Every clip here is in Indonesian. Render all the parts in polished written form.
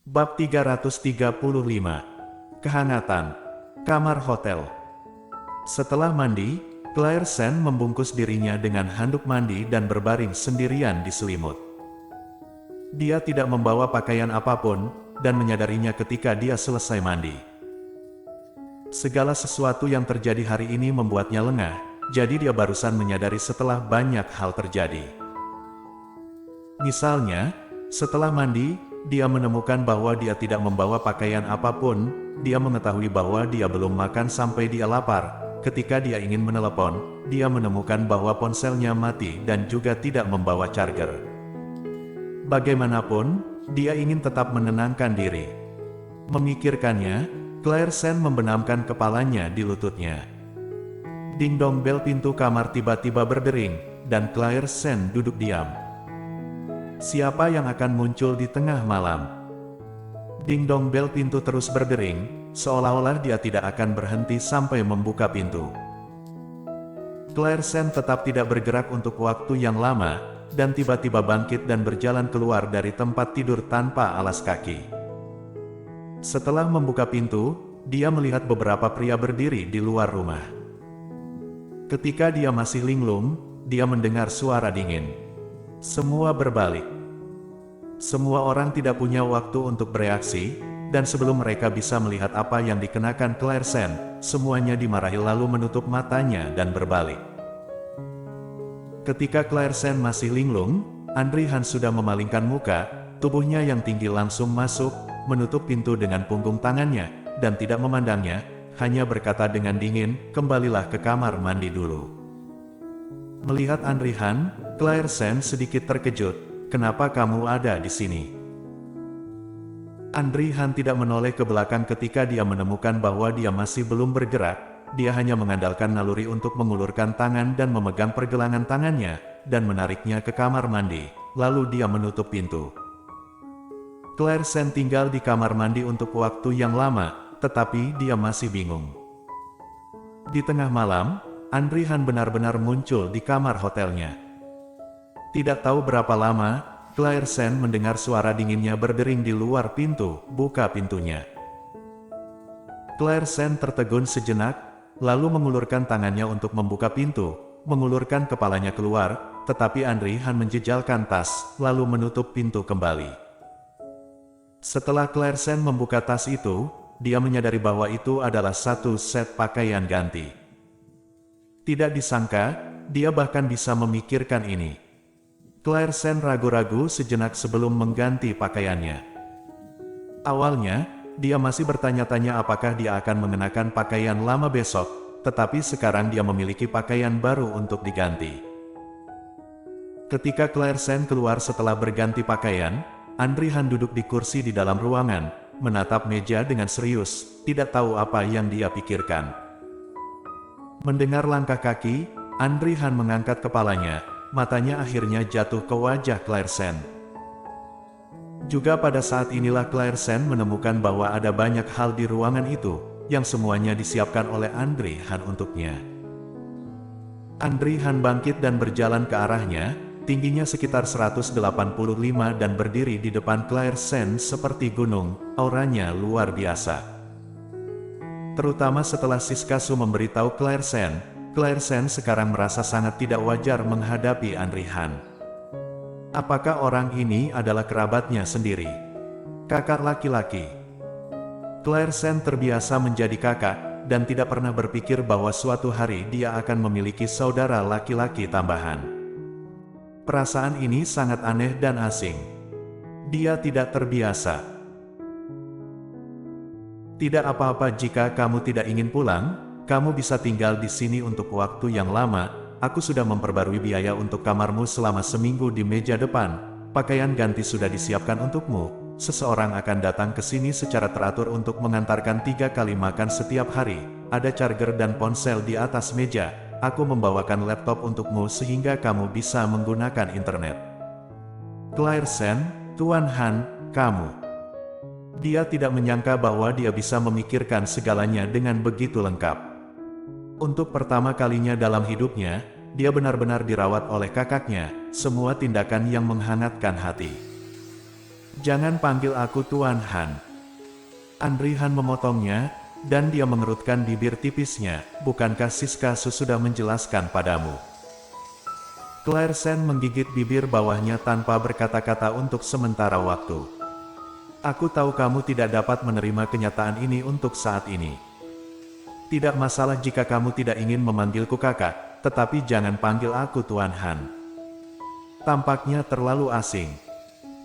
Bab 335. Kehangatan. Kamar hotel. Setelah mandi, Claire Sen membungkus dirinya dengan handuk mandi dan berbaring sendirian di selimut. Dia tidak membawa pakaian apapun, dan menyadarinya ketika dia selesai mandi. Segala sesuatu yang terjadi hari ini membuatnya lengah, jadi dia barusan menyadari setelah banyak hal terjadi. Misalnya, setelah mandi, dia menemukan bahwa dia tidak membawa pakaian apapun. Dia mengetahui bahwa dia belum makan sampai dia lapar. Ketika dia ingin menelepon, dia menemukan bahwa ponselnya mati dan juga tidak membawa charger. Bagaimanapun, dia ingin tetap menenangkan diri. Memikirkannya, Claire Sen membenamkan kepalanya di lututnya. Ding-dong, bel pintu kamar tiba-tiba berdering, dan Claire Sen duduk diam. Siapa yang akan muncul di tengah malam? Ding-dong, bel pintu terus berdering, seolah-olah dia tidak akan berhenti sampai membuka pintu. Claire Sen tetap tidak bergerak untuk waktu yang lama, dan tiba-tiba bangkit dan berjalan keluar dari tempat tidur tanpa alas kaki. Setelah membuka pintu, dia melihat beberapa pria berdiri di luar rumah. Ketika dia masih linglung, dia mendengar suara dingin. Semua berbalik. Semua orang tidak punya waktu untuk bereaksi, dan sebelum mereka bisa melihat apa yang dikenakan Claire Sen, semuanya dimarahi lalu menutup matanya dan berbalik. Ketika Claire Sen masih linglung, Andri Han sudah memalingkan muka, tubuhnya yang tinggi langsung masuk, menutup pintu dengan punggung tangannya, dan tidak memandangnya, hanya berkata dengan dingin, "Kembalilah ke kamar mandi dulu." Melihat Andri Han, Claire Sen sedikit terkejut. "Kenapa kamu ada di sini?" Andri Han tidak menoleh ke belakang ketika dia menemukan bahwa dia masih belum bergerak. Dia hanya mengandalkan naluri untuk mengulurkan tangan dan memegang pergelangan tangannya, dan menariknya ke kamar mandi, lalu dia menutup pintu. Claire Sen tinggal di kamar mandi untuk waktu yang lama, tetapi dia masih bingung. Di tengah malam, Andri Han benar-benar muncul di kamar hotelnya. Tidak tahu berapa lama, Claire Sen mendengar suara dinginnya berdering di luar pintu. "Buka pintunya." Claire Sen tertegun sejenak, lalu mengulurkan tangannya untuk membuka pintu, mengulurkan kepalanya keluar, tetapi Andri Han menjejalkan tas, lalu menutup pintu kembali. Setelah Claire Sen membuka tas itu, dia menyadari bahwa itu adalah satu set pakaian ganti. Tidak disangka, dia bahkan bisa memikirkan ini. Claire Sen ragu-ragu sejenak sebelum mengganti pakaiannya. Awalnya, dia masih bertanya-tanya apakah dia akan mengenakan pakaian lama besok, tetapi sekarang dia memiliki pakaian baru untuk diganti. Ketika Claire Sen keluar setelah berganti pakaian, Andri Han duduk di kursi di dalam ruangan, menatap meja dengan serius, tidak tahu apa yang dia pikirkan. Mendengar langkah kaki, Andri Han mengangkat kepalanya, matanya akhirnya jatuh ke wajah Claire Sen. Juga pada saat inilah Claire Sen menemukan bahwa ada banyak hal di ruangan itu, yang semuanya disiapkan oleh Andri Han untuknya. Andri Han bangkit dan berjalan ke arahnya, tingginya sekitar 185 dan berdiri di depan Claire Sen seperti gunung, auranya luar biasa. Terutama setelah Siskasu memberitahu Claire Sen sekarang merasa sangat tidak wajar menghadapi Andri Han. Apakah orang ini adalah kerabatnya sendiri? Kakak laki-laki. Claire Sen terbiasa menjadi kakak, dan tidak pernah berpikir bahwa suatu hari dia akan memiliki saudara laki-laki tambahan. Perasaan ini sangat aneh dan asing. Dia tidak terbiasa. "Tidak apa-apa jika kamu tidak ingin pulang, kamu bisa tinggal di sini untuk waktu yang lama. Aku sudah memperbarui biaya untuk kamarmu selama seminggu di meja depan. Pakaian ganti sudah disiapkan untukmu. Seseorang akan datang ke sini secara teratur untuk mengantarkan 3 kali makan setiap hari. Ada charger dan ponsel di atas meja. Aku membawakan laptop untukmu sehingga kamu bisa menggunakan internet." Claire Sen, "Tuan Han, kamu..." Dia tidak menyangka bahwa dia bisa memikirkan segalanya dengan begitu lengkap. Untuk pertama kalinya dalam hidupnya, dia benar-benar dirawat oleh kakaknya, semua tindakan yang menghangatkan hati. Jangan panggil aku Tuan Han. Andri Han memotongnya, dan dia mengerutkan bibir tipisnya. Bukankah Siska Su sudah menjelaskan padamu? Claire Sen menggigit bibir bawahnya tanpa berkata-kata untuk sementara waktu. Aku tahu kamu tidak dapat menerima kenyataan ini untuk saat ini. Tidak masalah jika kamu tidak ingin memanggilku kakak, tetapi jangan panggil aku Tuan Han. Tampaknya terlalu asing.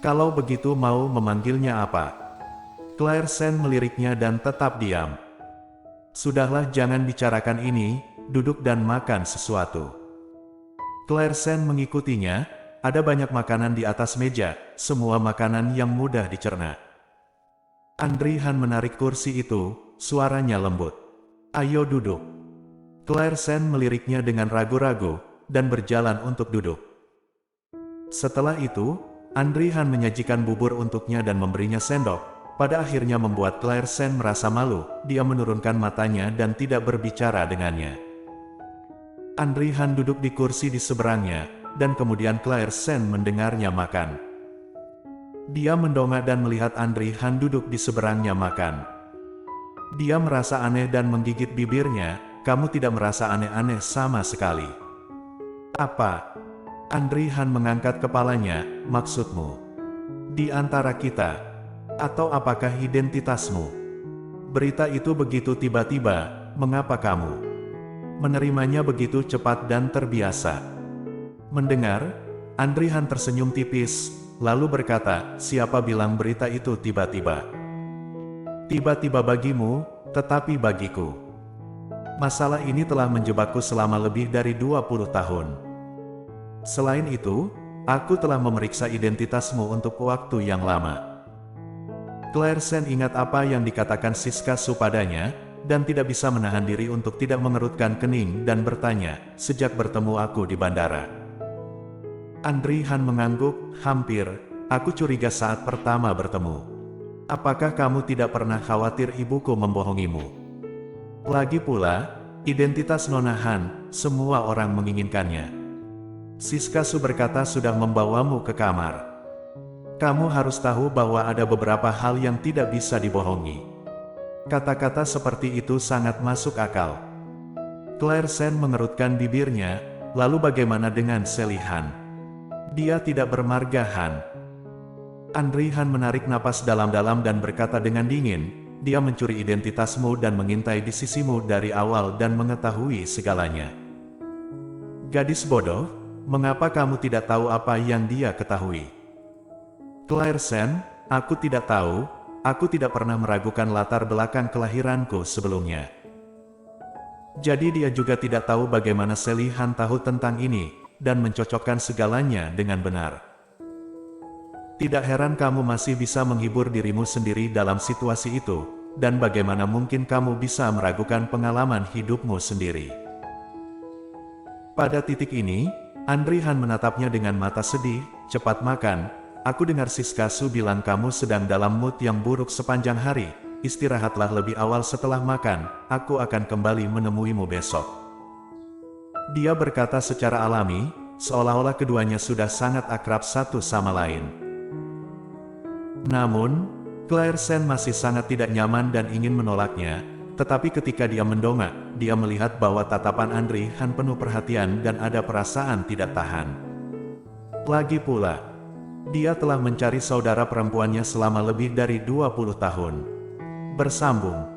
Kalau begitu mau memanggilnya apa? Claire Sen meliriknya dan tetap diam. Sudahlah, jangan bicarakan ini, duduk dan makan sesuatu. Claire Sen mengikutinya. Ada banyak makanan di atas meja, semua makanan yang mudah dicerna. Andri Han menarik kursi itu, suaranya lembut. Ayo duduk. Claire Sen meliriknya dengan ragu-ragu, dan berjalan untuk duduk. Setelah itu, Andri Han menyajikan bubur untuknya dan memberinya sendok. Pada akhirnya membuat Claire Sen merasa malu, dia menurunkan matanya dan tidak berbicara dengannya. Andri Han duduk di kursi di seberangnya, dan kemudian Claire Sen mendengarnya makan. Dia mendongak dan melihat Andri Han duduk di seberangnya makan. Dia merasa aneh dan menggigit bibirnya. Kamu tidak merasa aneh-aneh sama sekali. Apa? Andri Han mengangkat kepalanya. Maksudmu? Di antara kita? Atau apakah identitasmu? Berita itu begitu tiba-tiba, mengapa kamu menerimanya begitu cepat dan terbiasa? Mendengar, Andri Han tersenyum tipis, lalu berkata, siapa bilang berita itu tiba-tiba? Tiba-tiba bagimu, tetapi bagiku. Masalah ini telah menjebakku selama lebih dari 20 tahun. Selain itu, aku telah memeriksa identitasmu untuk waktu yang lama. Claire Sen ingat apa yang dikatakan Siska Su padanya, dan tidak bisa menahan diri untuk tidak mengerutkan kening dan bertanya, sejak bertemu aku di bandara. Andri Han mengangguk, hampir, aku curiga saat pertama bertemu. Apakah kamu tidak pernah khawatir ibuku membohongimu? Lagi pula, identitas Nona Han, semua orang menginginkannya. Siska Su berkata sudah membawamu ke kamar. Kamu harus tahu bahwa ada beberapa hal yang tidak bisa dibohongi. Kata-kata seperti itu sangat masuk akal. Claire Sen mengerutkan bibirnya, lalu bagaimana dengan Sally Han? Dia tidak bermarga Han. Andri Han menarik napas dalam-dalam dan berkata dengan dingin, dia mencuri identitasmu dan mengintai di sisimu dari awal dan mengetahui segalanya. Gadis bodoh, mengapa kamu tidak tahu apa yang dia ketahui? Claire Sen, aku tidak tahu, aku tidak pernah meragukan latar belakang kelahiranku sebelumnya. Jadi dia juga tidak tahu bagaimana Sally Han tahu tentang ini, dan mencocokkan segalanya dengan benar. Tidak heran kamu masih bisa menghibur dirimu sendiri dalam situasi itu, dan bagaimana mungkin kamu bisa meragukan pengalaman hidupmu sendiri. Pada titik ini, Andri Han menatapnya dengan mata sedih. Cepat makan, aku dengar Siska Su bilang kamu sedang dalam mood yang buruk sepanjang hari. Istirahatlah lebih awal setelah makan, aku akan kembali menemuimu besok. Dia berkata secara alami, seolah-olah keduanya sudah sangat akrab satu sama lain. Namun, Claire Sen masih sangat tidak nyaman dan ingin menolaknya, tetapi ketika dia mendongak, dia melihat bahwa tatapan Andri Han penuh perhatian dan ada perasaan tidak tahan. Lagi pula, dia telah mencari saudara perempuannya selama lebih dari 20 tahun. Bersambung.